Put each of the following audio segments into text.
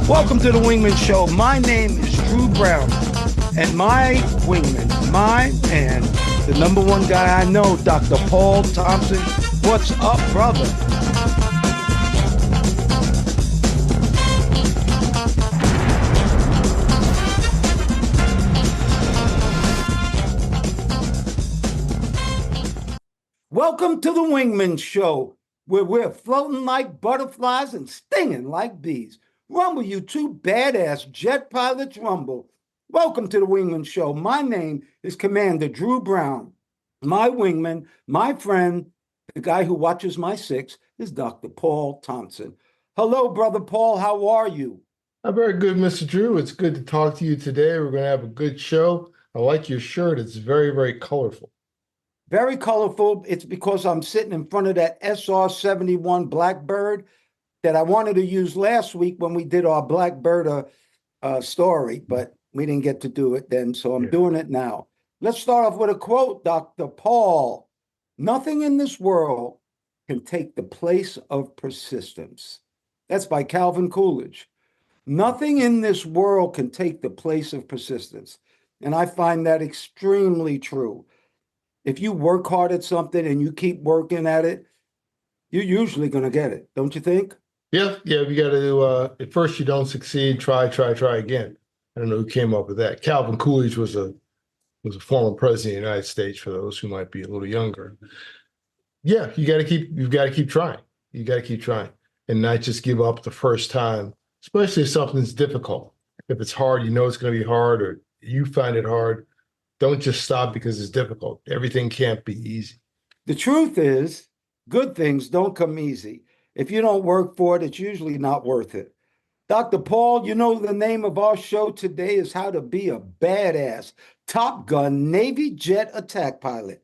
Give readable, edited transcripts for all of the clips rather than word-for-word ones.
Welcome to the Wingman Show. My name is Drew Brown, and my wingman, my man, the number one guy I know, Dr. Paul Thompson. What's up, brother? Welcome to the Wingman Show, where we're floating like butterflies and stinging like bees. Rumble, you two badass jet pilots, rumble. Welcome to the Wingman Show. My name is Commander Drew Brown. My wingman, my friend, the guy who watches my six, is Dr. Paul Thompson. Hello, Brother Paul. How are you? I'm very good, Mr. Drew. It's good to talk to you today. We're going to have a good show. I like your shirt. It's very, very colorful. Very colorful. It's because I'm sitting in front of that SR-71 Blackbird that I wanted to use last week when we did our Blackbird story, but we didn't get to do it then, so I'm doing it now. Let's start off with a quote, Dr. Paul. Nothing in this world can take the place of persistence. That's by Calvin Coolidge. Nothing in this world can take the place of persistence. And I find that extremely true. If you work hard at something and you keep working at it, you're usually going to get it, don't you think? Yeah. You got to do, at first you don't succeed, try again. I don't know who came up with that. Calvin Coolidge was a former president of the United States, for those who might be a little younger. Yeah, you've got to keep trying. You got to keep trying and not just give up the first time, especially if something's difficult. If it's hard, you know it's going to be hard, or you find it hard. Don't just stop because it's difficult. Everything can't be easy. The truth is, good things don't come easy. If you don't work for it, it's usually not worth it. Dr. Paul, you know the name of our show today is How to Be a Badass Top Gun Navy Jet Attack Pilot.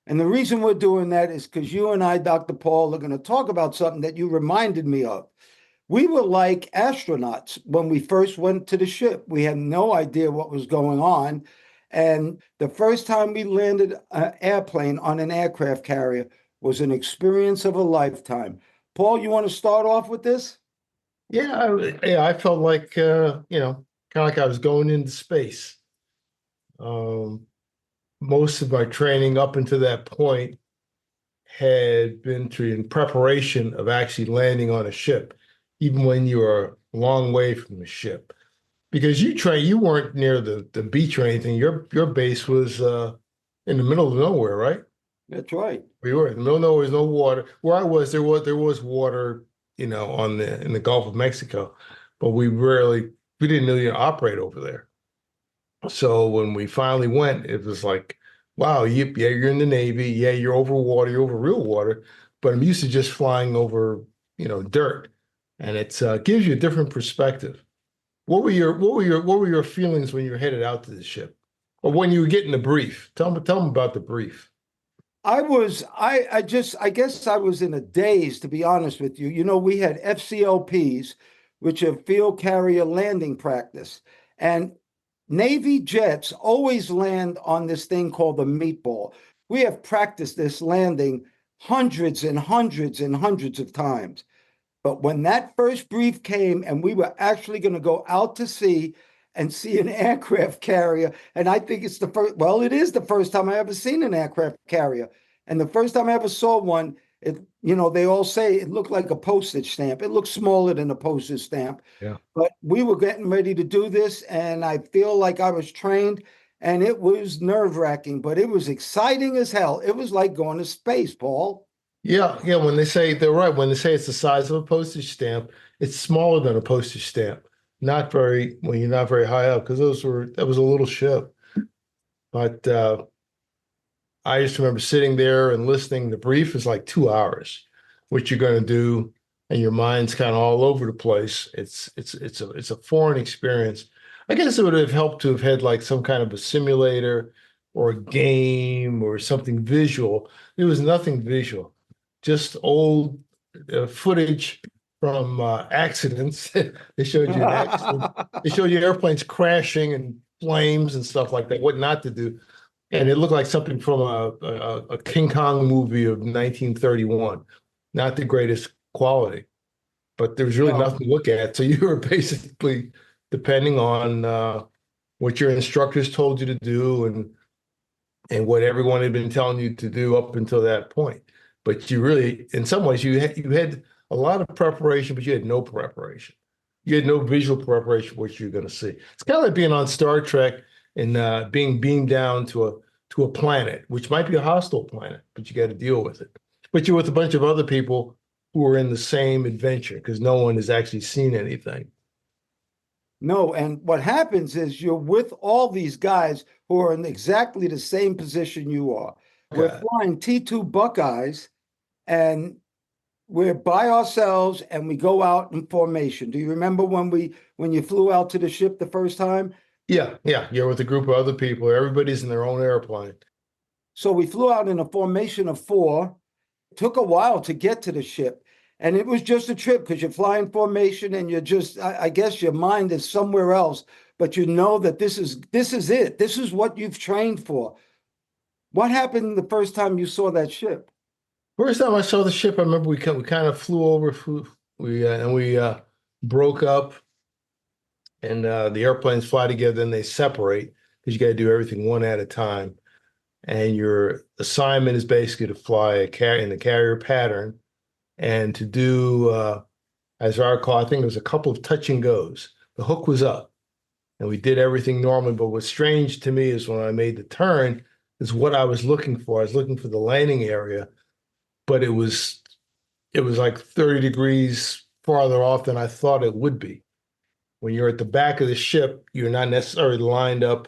And the reason we're doing that is because you and I, Dr. Paul, are going to talk about something that you reminded me of. We were like astronauts when we first went to the ship. We had no idea what was going on. And the first time we landed an airplane on an aircraft carrier was an experience of a lifetime. Paul, you want to start off with this? I felt like, kind of like I was going into space. Most of my training up until that point had been in preparation of actually landing on a ship, even when you were a long way from the ship. Because you weren't near the beach or anything. Your base was in the middle of nowhere, right? That's right. We were in the middle of nowhere. There's no water. Where I was, there was water, in the Gulf of Mexico, but we didn't really operate over there. So when we finally went, it was like, wow, you're in the Navy, you're over water, you're over real water, but I'm used to just flying over, dirt, and it gives you a different perspective. What were your feelings when you were headed out to the ship, or when you were getting the brief? Tell them about the brief. I guess I was in a daze, to be honest with you. You know, we had FCLPs, which are field carrier landing practice, and Navy jets always land on this thing called the meatball. We have practiced this landing hundreds and hundreds and hundreds of times. But when that first brief came and we were actually going to go out to sea and see an aircraft carrier, and I think it's it is the first time I ever seen an aircraft carrier. And the first time I ever saw one, they all say it looked like a postage stamp. It looked smaller than a postage stamp. Yeah. But we were getting ready to do this, and I feel like I was trained, and it was nerve-wracking, but it was exciting as hell. It was like going to space, Paul. Yeah. When they say they're right, when they say it's the size of a postage stamp, it's smaller than a postage stamp. When you're not very high up, because that was a little ship. But I just remember sitting there and listening. The brief is like 2 hours, what you're going to do, and your mind's kind of all over the place. It's a foreign experience. I guess it would have helped to have had like some kind of a simulator or a game or something visual. There was nothing visual, just old footage from accidents. They showed you an accident. They showed you airplanes crashing and flames and stuff like that, what not to do. And it looked like something from a King Kong movie of 1931. Not the greatest quality. but there was really No. nothing to look at. So you were basically depending on what your instructors told you to do and what everyone had been telling you to do up until that point. But you really, in some ways, you had a lot of preparation, but you had no preparation. You had no visual preparation for what you're going to see. It's kind of like being on Star Trek and being beamed down to a planet, which might be a hostile planet, but you got to deal with it. But you're with a bunch of other people who are in the same adventure because no one has actually seen anything. No, and what happens is you're with all these guys who are in exactly the same position you are. We're Yeah. flying T2 Buckeyes and we're by ourselves and we go out in formation. Do you remember when you flew out to the ship the first time? Yeah, yeah. You're with a group of other people. Everybody's in their own airplane. So we flew out in a formation of four. It took a while to get to the ship. And it was just a trip because you're flying formation and you're just, I guess your mind is somewhere else, but you know that this is it. This is what you've trained for. What happened the first time you saw that ship? First time I saw the ship, I remember we kind of flew over, we broke up, and the airplanes fly together, and they separate because you got to do everything one at a time. And your assignment is basically to fly in the carrier pattern and to do, as I recall, I think there was a couple of touch and goes. The hook was up, and we did everything normally. But what's strange to me is when I made the turn, is what I was looking for. I was looking for the landing area, but it was like 30 degrees farther off than I thought it would be. When you're at the back of the ship, you're not necessarily lined up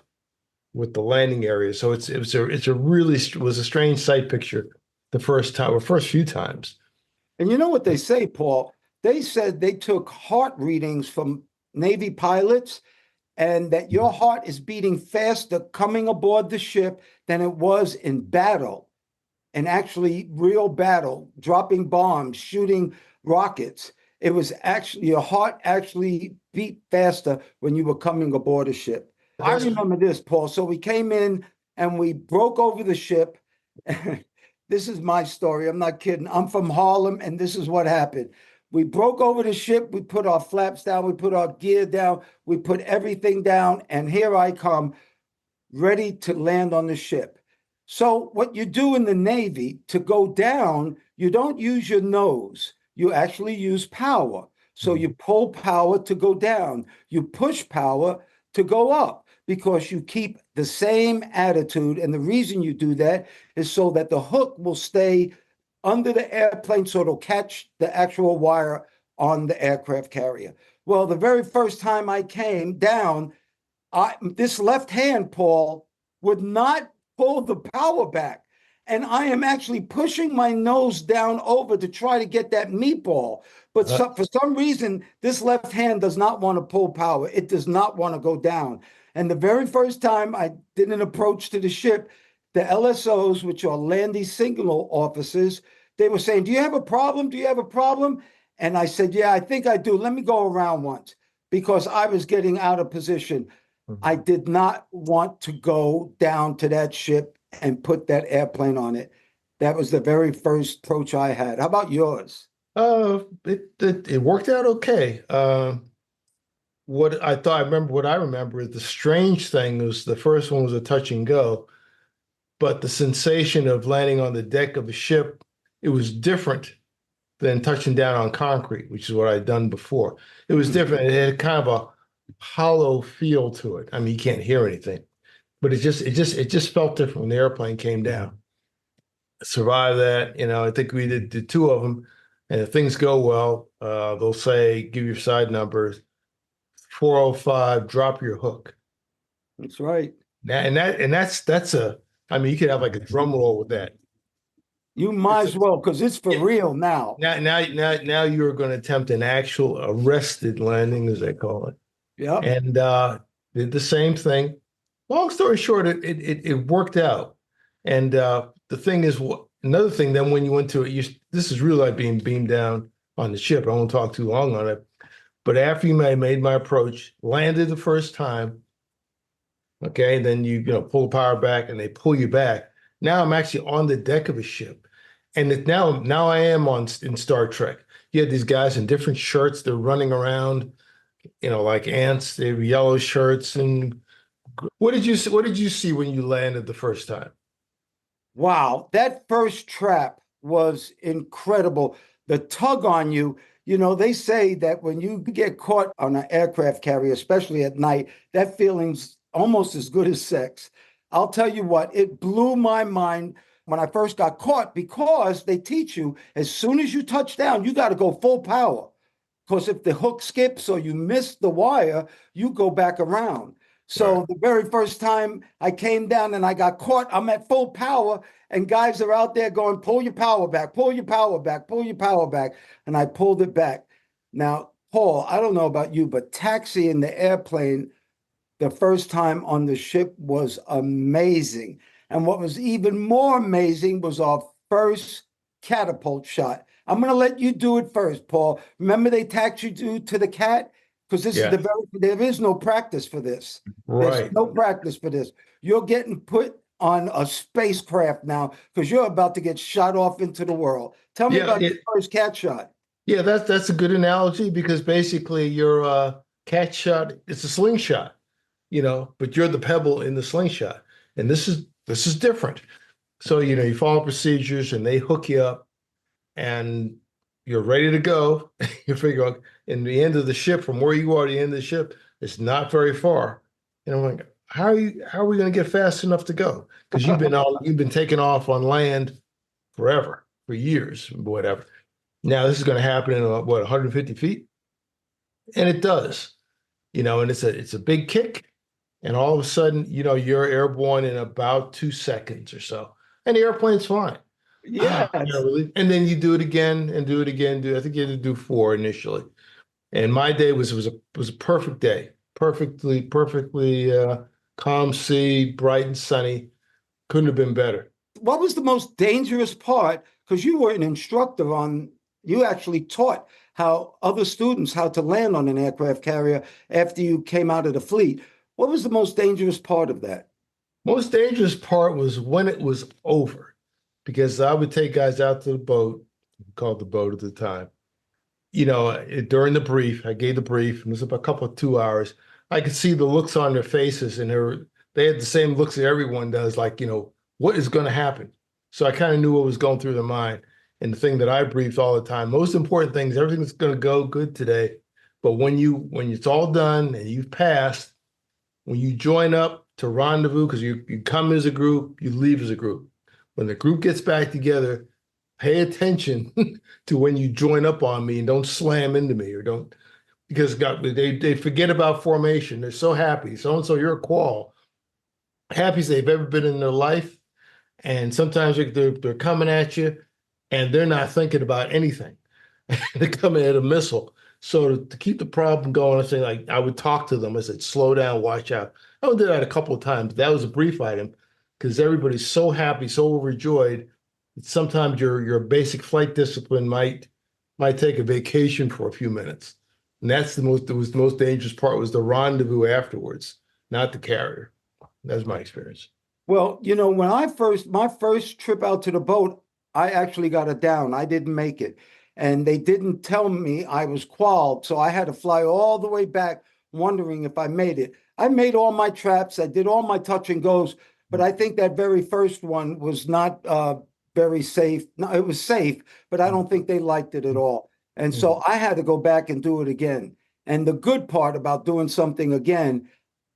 with the landing area. So it's a really was a strange sight picture the first time or first few times. And you know what they say, Paul? They said they took heart readings from Navy pilots and that your heart is beating faster coming aboard the ship than it was in battle, and actually real battle, dropping bombs, shooting rockets. It was actually your heart actually beat faster when you were coming aboard a ship. I That's remember this, Paul. So we came in and we broke over the ship. This is my story. I'm not kidding. I'm from Harlem, and this is what happened. We broke over the ship. We put our flaps down. We put our gear down. We put everything down. And here I come, ready to land on the ship. So, what you do in the Navy to go down, you don't use your nose. You actually use power. So, you pull power to go down, you push power to go up because you keep the same attitude. And the reason you do that is so that the hook will stay under the airplane so it'll catch the actual wire on the aircraft carrier. Well, the very first time I came down, this left hand, Paul, would not pull the power back. And I am actually pushing my nose down over to try to get that meatball. But for some reason, this left hand does not want to pull power. It does not want to go down. And the very first time I did an approach to the ship, the LSOs, which are landing signal officers, they were saying, "Do you have a problem? Do you have a problem?" And I said, "Yeah, I think I do. Let me go around once," because I was getting out of position. I did not want to go down to that ship and put that airplane on it. That was the very first approach I had. How about yours? it worked out okay. What I remember is the strange thing was the first one was a touch and go, but the sensation of landing on the deck of a ship, it was different than touching down on concrete, which is what I'd done before. It was different. It had kind of a hollow feel to it. I mean, you can't hear anything, but it just felt different when the airplane came down. Survive that, I think we did two of them, and if things go well, they'll say, give your side numbers, 405, drop your hook. That's right. I mean, you could have like a drum roll with that. You might It's a, as well, because it's for yeah, real now. now you're going to attempt an actual arrested landing, as they call it. Yep. And did the same thing. Long story short, it worked out. And the thing is, another thing, then when you went to it, this is really like being beamed down on the ship. I won't talk too long on it. But after you made my approach, landed the first time, okay, then you pull the power back and they pull you back. Now I'm actually on the deck of a ship. now I am in Star Trek. You had these guys in different shirts. They're running around, like ants. They have yellow shirts. And what did you see when you landed the first time? Wow, that first trap was incredible. The tug on you, they say that when you get caught on an aircraft carrier, especially at night, that feeling's almost as good as sex. I'll tell you what, it blew my mind when I first got caught because they teach you as soon as you touch down, you got to go full power. Because if the hook skips or you miss the wire, you go back around. Right. So the very first time I came down and I got caught, I'm at full power, and guys are out there going, pull your power back, pull your power back, pull your power back. And I pulled it back. Now, Paul, I don't know about you, but taxiing the airplane the first time on the ship was amazing. And what was even more amazing was our first catapult shot. I'm going to let you do it first, Paul. Remember they tax you to the cat? Because this is Yeah. there is no practice for this. There's Right. no practice for this. You're getting put on a spacecraft now because you're about to get shot off into the world. Tell me Yeah. about your first cat shot. Yeah. That's a good analogy because basically your cat shot, it's a slingshot, but you're the pebble in the slingshot, and this is different. So you follow procedures, and they hook you up, and you're ready to go. You figure out in the end of the ship, from where you are to the end of the ship, it's not very far. And I'm like, how are we going to get fast enough to go? Because you've been taking off on land forever, for years, whatever. Now this is going to happen in 150 feet, and it does. And it's a big kick, and all of a sudden, you're airborne in about 2 seconds or so, and the airplane's fine. Yes. And then you do it again and do it again. I think you had to do four initially. And my day was a perfect day, perfectly calm sea, bright and sunny. Couldn't have been better. What was the most dangerous part? Because you were an instructor you actually taught how other students how to land on an aircraft carrier after you came out of the fleet. What was the most dangerous part of that? Most dangerous part was when it was over, because I would take guys out to the boat, called the boat at the time. During the brief, I gave the brief, and it was about a couple of 2 hours. I could see the looks on their faces, and they had the same looks that everyone does, like, what is going to happen? So I kind of knew what was going through their mind. And the thing that I briefed all the time, most important thing is everything's going to go good today. But when it's all done and you've passed, when you join up to rendezvous, because you come as a group, you leave as a group. When the group gets back together, pay attention to when you join up on me and don't slam into me or don't, because they forget about formation. They're so happy. So and so, you're a qual, happy as they've ever been in their life. And sometimes they're coming at you and they're not thinking about anything. They're coming at a missile. So to keep the problem going, I say, like, I would talk to them. I said, slow down, watch out. I did that a couple of times. That was a brief item because everybody's so happy, so overjoyed that sometimes your basic flight discipline might take a vacation for a few minutes. And the most dangerous part was the rendezvous afterwards, not the carrier. That's my experience. Well, when my first trip out to the boat, I actually got it down. I didn't make it. And they didn't tell me I was qualified. So I had to fly all the way back wondering if I made it. I made all my traps. I did all my touch and goes, but I think that very first one was not very safe. No, it was safe, but I don't think they liked it at all. And so I had to go back and do it again. And the good part about doing something again,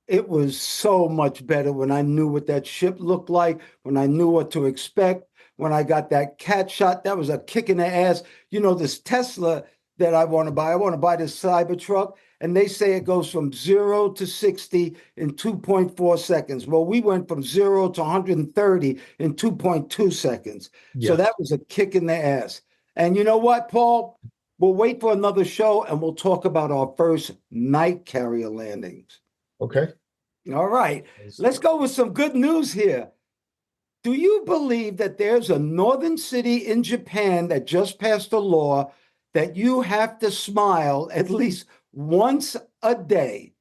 it was so much better when I knew what that ship looked like, when I knew what to expect, when I got that cat shot. That was a kick in the ass. This Tesla that I want to buy this Cybertruck, and they say it goes from 0 to 60 in 2.4 seconds. Well, we went from 0 to 130 in 2.2 seconds. So Yes. that was a kick in the ass. And you know what, Paul? We'll wait for another show and we'll talk about our first night carrier landings. Okay. All right, let's go with some good news here. Do you believe that there's a northern city in Japan that just passed a law that you have to smile at least once a day?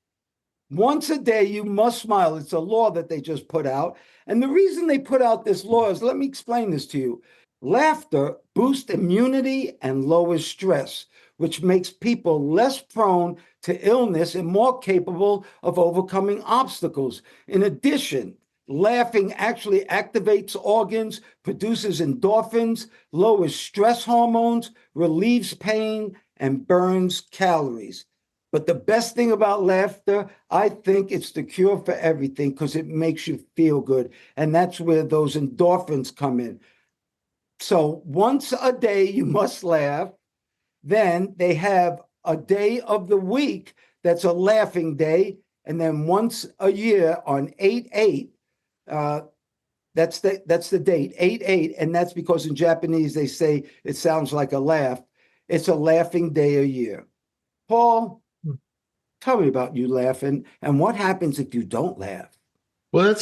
Once a day, you must smile. It's a law that they just put out. And the reason they put out this law is, let me explain this to you. Laughter boosts immunity and lowers stress, which makes people less prone to illness and more capable of overcoming obstacles. In addition, laughing actually activates organs, produces endorphins, lowers stress hormones, relieves pain, and burns calories. But the best thing about laughter, I think it's the cure for everything because it makes you feel good. And that's where those endorphins come in. So once a day, you must laugh. Then they have a day of the week that's a laughing day. And then once a year on 8/8, uh, that's the date, 8/8. And that's because in Japanese, they say it sounds like a laugh. It's a laughing day a year. Paul, tell me about you laughing and what happens if you don't laugh. Well,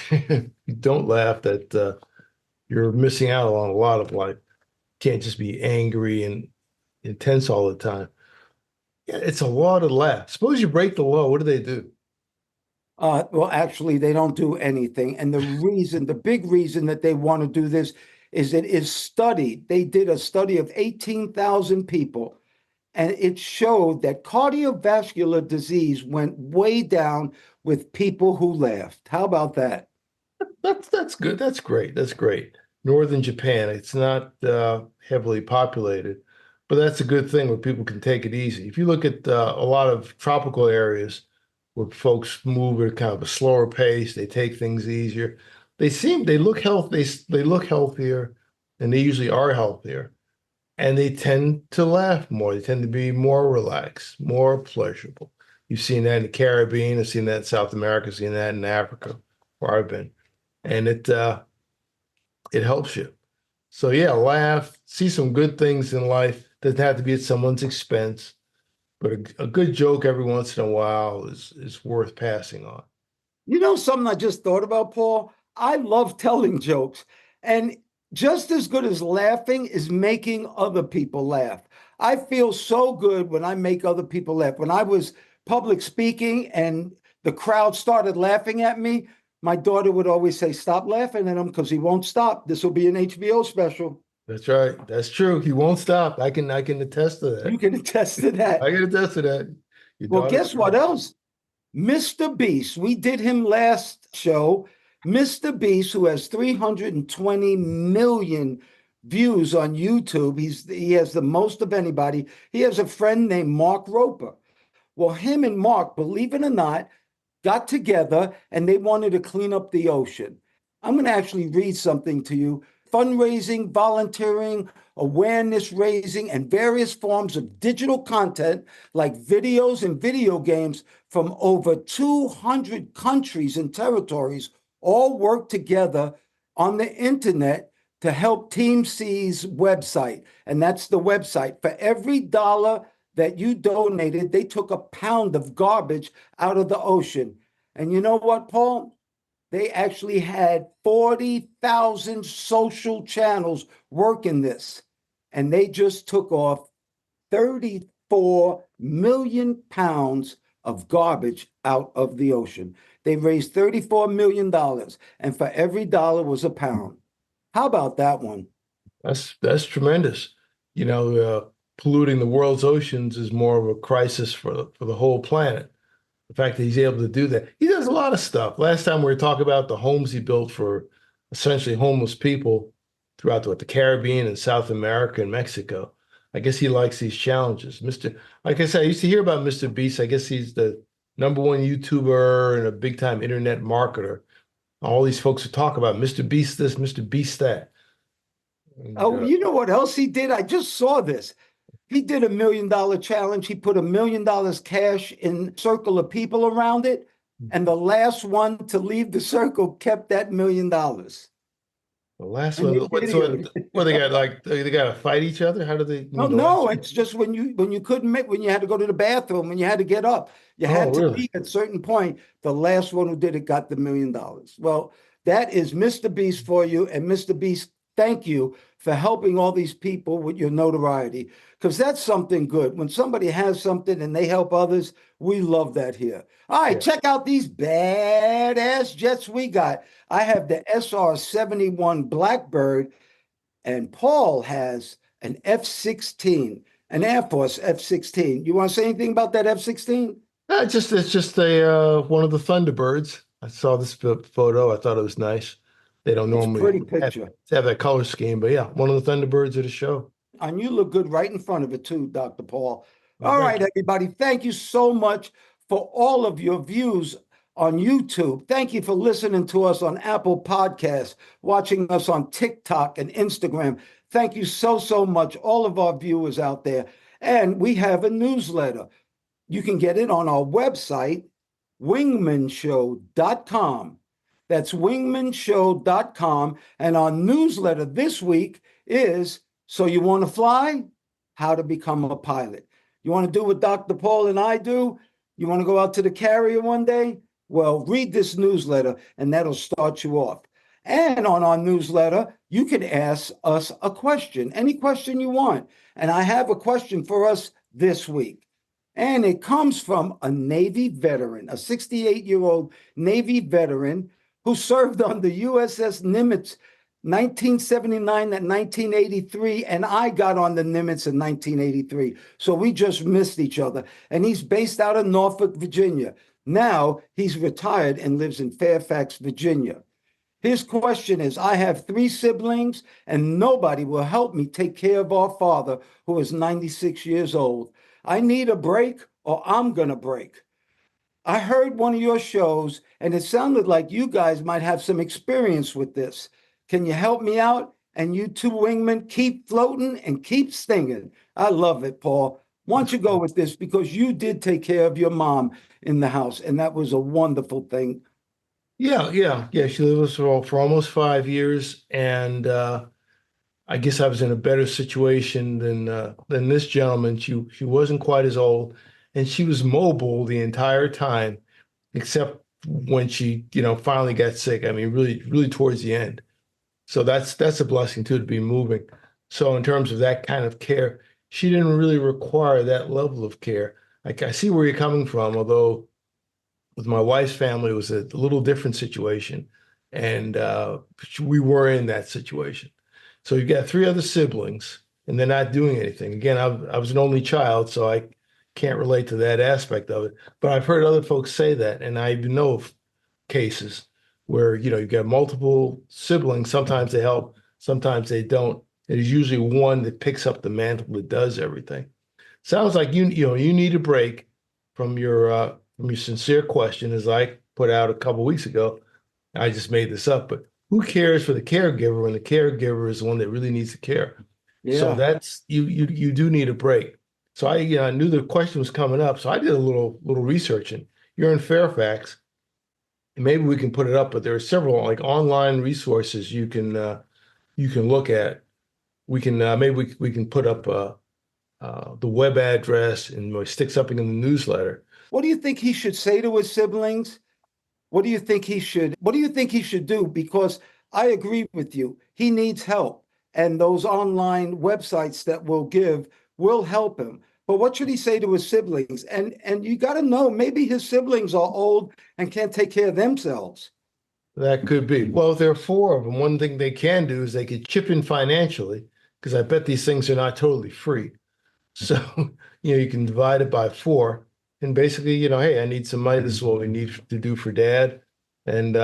you don't laugh that you're missing out on a lot of life. Can't just be angry and intense all the time. Yeah, it's a law to laugh. Suppose you break the law, what do they do? Well, actually, they don't do anything. And the big reason that they want to do this is it is studied. They did a study of 18,000 people, and it showed that cardiovascular disease went way down with people who laughed. How about that? That's good. That's great. That's great. Northern Japan, it's not heavily populated, but that's a good thing where people can take it easy. If you look at a lot of tropical areas where folks move at kind of a slower pace, they take things easier. They look healthy, they look healthier, and they usually are healthier. And they tend to laugh more. They tend to be more relaxed, more pleasurable. You've seen that in the Caribbean, I've seen that in South America, I've seen that in Africa, where I've been. And it helps you. So yeah, laugh, see some good things in life. Doesn't have to be at someone's expense, but a good joke every once in a while is worth passing on. You know something I just thought about, Paul? I love telling jokes. And just as good as laughing is making other people laugh. I feel so good when I make other people laugh. When I was public speaking and the crowd started laughing at me, my daughter would always say, "Stop laughing at him because he won't stop. This will be an HBO special." That's right. That's true. He won't stop. I can attest to You that. can attest to that. I can attest to that. Your Well, daughter's guess what right. else? Mr. Beast, we did him last show. Mr. Beast, who has 320 million views on YouTube, he has the most of anybody. He has a friend named Mark Roper. Well, him and Mark, believe it or not, got together and they wanted to clean up the ocean. I'm going to actually read something to you. Fundraising, volunteering, awareness raising, and various forms of digital content like videos and video games from over 200 countries and territories all work together on the internet to help Team C's website. And that's the website. For every dollar that you donated, they took a pound of garbage out of the ocean. And you know what, Paul? They actually had 40,000 social channels working this. And they just took off 34 million pounds of garbage out of the ocean. They raised $34 million, and for every dollar was a pound. How about that one? That's tremendous. You know, polluting the world's oceans is more of a crisis for the whole planet. The fact that he's able to do that. He does a lot of stuff. Last time we were talking about the homes he built for essentially homeless people throughout the Caribbean and South America and Mexico. I guess he likes these challenges. Like I said, I used to hear about Mr. Beast. I guess he's the number one YouTuber and a big time internet marketer. All these folks who talk about Mr. Beast this, Mr. Beast that. And, Oh, you know what else he did? I just saw this. He did $1 million challenge. He put $1 million cash in a circle of people around it, and the last one to leave the circle kept that $1 million. the last And one, they what, videoed they it. got like they got to fight each other? How do they No, mean the last no, one? it's just when you couldn't make when you had to go to the bathroom, when you had to get up, you Oh, had to really? leave at a certain point. The last one who did it got the $1 million. Well, that is Mr. Beast for you. And Mr. Beast, thank you for helping all these people with your notoriety. Because that's something good. When somebody has something and they help others, we love that here. All right, Yeah. check out these badass jets we got. I have the SR-71 Blackbird, and Paul has an F-16, an Air Force F-16. You want to say anything about that F-16? It's just a one of the Thunderbirds. I saw this photo. I thought it was nice. They don't It's a pretty normally picture. have that color scheme, but yeah, one of the Thunderbirds at a show. And you look good right in front of it too, Dr. Paul. Well, All thank right, you. everybody. Thank you so much for all of your views on YouTube. Thank you for listening to us on Apple Podcasts, watching us on TikTok and Instagram. Thank you so, so much, all of our viewers out there. And we have a newsletter. You can get it on our website, wingmanshow.com. That's wingmanshow.com. And our newsletter this week is So You Want to Fly? How to Become a Pilot. You want to do what Dr. Paul and I do? You want to go out to the carrier one day? Well, read this newsletter and that'll start you off. And on our newsletter, you can ask us a question, any question you want. And I have a question for us this week. And it comes from a Navy veteran, a 68-year-old Navy veteran who served on the USS Nimitz 1979 and 1983, and I got on the Nimitz in 1983. So we just missed each other. And he's based out of Norfolk, Virginia. Now he's retired and lives in Fairfax, Virginia. His question is, I have 3 siblings and nobody will help me take care of our father who is 96 years old. I need a break or I'm going to break. I heard one of your shows and it sounded like you guys might have some experience with this. Can you help me out? And you two wingmen keep floating and keep stinging. I love it, Paul. Why don't you go with this? Because you did take care of your mom in the house, and that was a wonderful thing. Yeah. She lived with us for almost 5 years, and I guess I was in a better situation than this gentleman. She wasn't quite as old, and she was mobile the entire time, except when she, finally got sick. I mean, really towards the end. So that's a blessing too, to be moving. So in terms of that kind of care, she didn't really require that level of care. I see where you're coming from, although with my wife's family, it was a little different situation, and we were in that situation. So you've got 3 other siblings, and they're not doing anything. Again, I was an only child, so I can't relate to that aspect of it. But I've heard other folks say that, and I even know of cases where you've got multiple siblings. Sometimes they help, sometimes they don't. There's usually one that picks up the mantle that does everything. Sounds like you need a break from your sincere question, as I put out a couple weeks ago. I just made this up, but who cares for the caregiver when the caregiver is the one that really needs the care? So Yeah. that's you do need a break. So I knew the question was coming up, so I did a little researching. You're in Fairfax, and maybe we can put it up, but there are several like online resources you can look at. We can maybe we can put up the web address and we stick something in the newsletter. What do you think he should say to his siblings? What do you think he should do? Because I agree with you. He needs help. And those online websites that we'll give will help him. But what should he say to his siblings? And you got to know, maybe his siblings are old and can't take care of themselves. That could be. Well, if there are 4 of them, one thing they can do is they could chip in financially, because I bet these things are not totally free. So, you can divide it by 4 and basically, hey, I need some money. This is what we need to do for dad. And,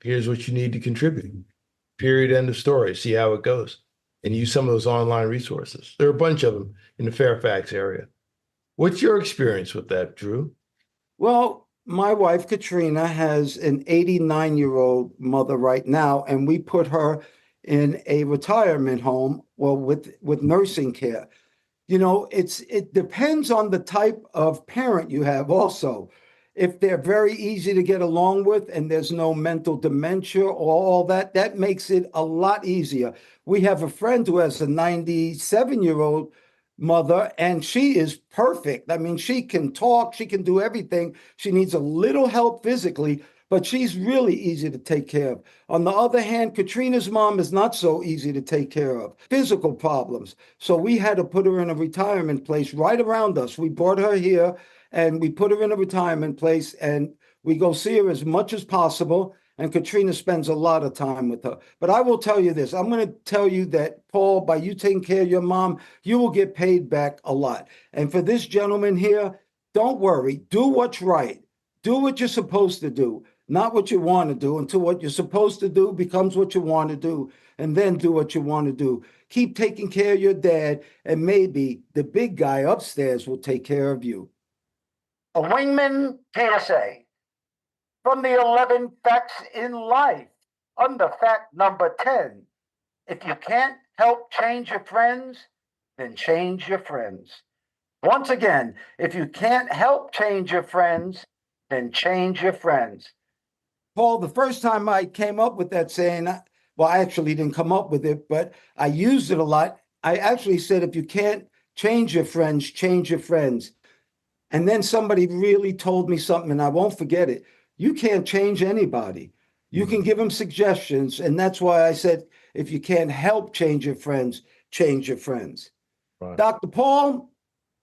here's what you need to contribute. Period. End of story. See how it goes. And use some of those online resources. There are a bunch of them in the Fairfax area. What's your experience with that, Drew? Well, my wife, Katrina, has an 89-year-old mother right now, and we put her in a retirement home, well, with nursing care. It depends on the type of parent you have also. If they're very easy to get along with and there's no mental dementia or all that, that makes it a lot easier. We have a friend who has a 97-year-old mother, and she is perfect. I mean, she can talk, she can do everything. She needs a little help physically, but she's really easy to take care of. On the other hand, Katrina's mom is not so easy to take care of. Physical problems. So we had to put her in a retirement place right around us. We brought her here and we put her in a retirement place and we go see her as much as possible. And Katrina spends a lot of time with her. But I will tell you this. I'm going to tell you that, Paul, by you taking care of your mom, you will get paid back a lot. And for this gentleman here, don't worry. Do what's right. Do what you're supposed to do, not what you want to do, until what you're supposed to do becomes what you want to do, and then do what you want to do. Keep taking care of your dad, and maybe the big guy upstairs will take care of you. A Wingman PSA. From the 11 facts in life, under fact number 10, if you can't help change your friends, then change your friends. Once again, if you can't help change your friends, then change your friends. Paul, the first time I came up with that saying, well, I actually didn't come up with it, but I used it a lot. I actually said, if you can't change your friends, change your friends. And then somebody really told me something, and I won't forget it. You can't change anybody. You can give them suggestions. And that's why I said, if you can't help change your friends, change your friends. Right. Dr. Paul,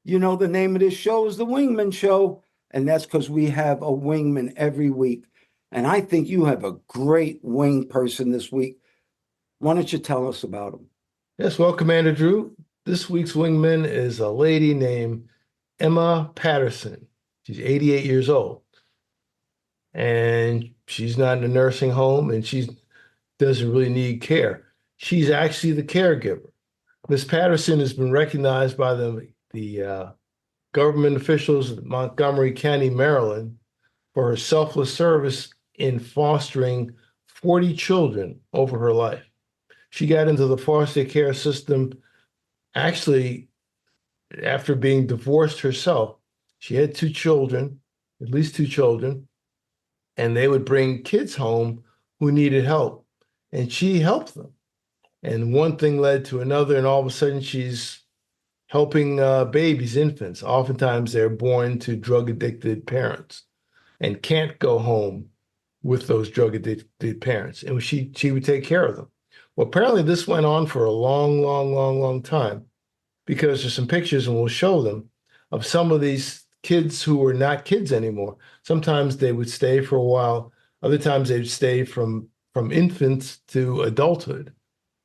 you know, the name of this show is The Wingman Show. And that's because we have a wingman every week. And I think you have a great wing person this week. Why don't you tell us about him? Yes, well, Commander Drew, this week's wingman is a lady named Emma Patterson. She's 88 years old. And she's not in a nursing home, and she doesn't really need care. She's actually the caregiver. Miss Patterson has been recognized by the government officials of Montgomery County, Maryland, for her selfless service in fostering 40 children over her life. She got into the foster care system actually after being divorced herself. She had two children, at least two children, and they would bring kids home who needed help, and she helped them. And one thing led to another, and all of a sudden she's helping babies, infants. Oftentimes they're born to drug-addicted parents and can't go home with those drug-addicted parents, and she would take care of them. Well, apparently this went on for a long time, because there's some pictures, and we'll show them, of some of these kids who were not kids anymore. Sometimes they would stay for a while. Other times they'd stay from infants to adulthood.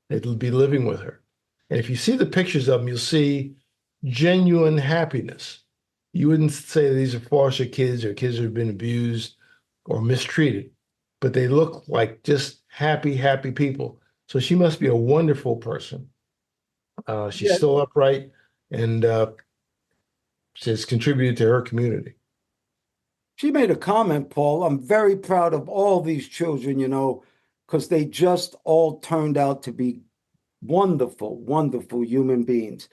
They'd be living with her. And if you see the pictures of them, you'll see genuine happiness. You wouldn't say these are foster kids or kids who have been abused or mistreated, but they look like just happy people. So she must be a wonderful person. She's still upright, and she has contributed to her community. She made a comment, Paul. I'm very proud of all these children, you know, because they just all turned out to be wonderful human beings.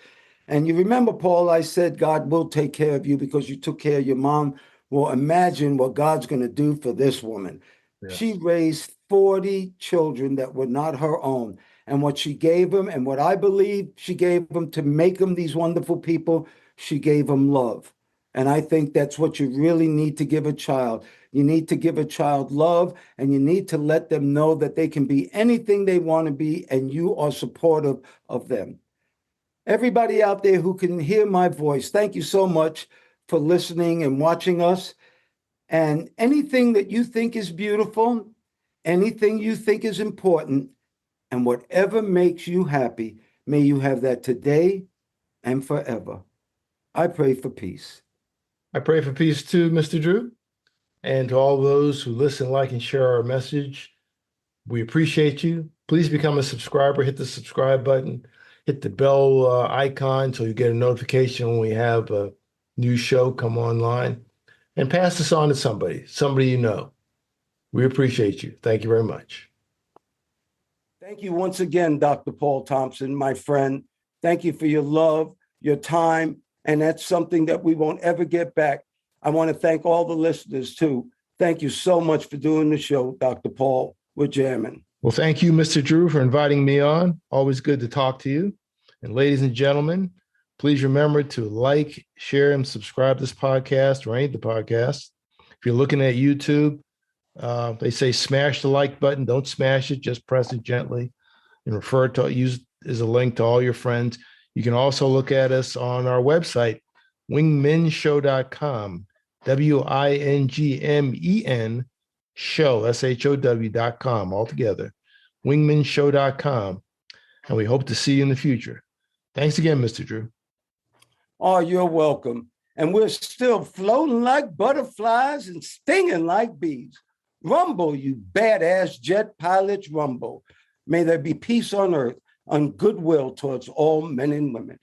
And you remember, Paul, I said God will take care of you because you took care of your mom. Well, imagine what God's going to do for this woman. Yes. She raised 40 children that were not her own. And what she gave them, and what I believe she gave them to make them these wonderful people, she gave them love. And I think that's what you really need to give a child. You need to give a child love, and you need to let them know that they can be anything they want to be, and you are supportive of them. Everybody out there who can hear my voice, thank you so much for listening and watching us. And anything that you think is beautiful, anything you think is important, and whatever makes you happy, may you have that today and forever. I pray for peace. I pray for peace too, Mr. Drew. And to all those who listen, like, and share our message, we appreciate you. Please become a subscriber. Hit the subscribe button. Hit the bell icon so you get a notification when we have a new show come online. And pass this on to somebody you know. We appreciate you. Thank you very much. Thank you once again, Dr. Paul Thompson, my friend. Thank you for your love, your time, and that's something that we won't ever get back. I want to thank all the listeners, too. Thank you so much for doing the show, Dr. Paul. We're jamming. Well, thank you, Mr. Drew, for inviting me on. Always good to talk to you. And ladies and gentlemen, please remember to like, share, and subscribe to this podcast or any of the podcasts. If you're looking at YouTube, they say smash the like button. Don't smash it. Just press it gently and refer to use as a link to all your friends. You can also look at us on our website, wingmenshow.com, WINGMEN Show, SHOW.com, altogether, wingmanshow.com. And we hope to see you in the future. Thanks again, Mr. Drew. Oh, you're welcome. And we're still floating like butterflies and stinging like bees. Rumble, you badass jet pilots, rumble. May there be peace on earth and goodwill towards all men and women.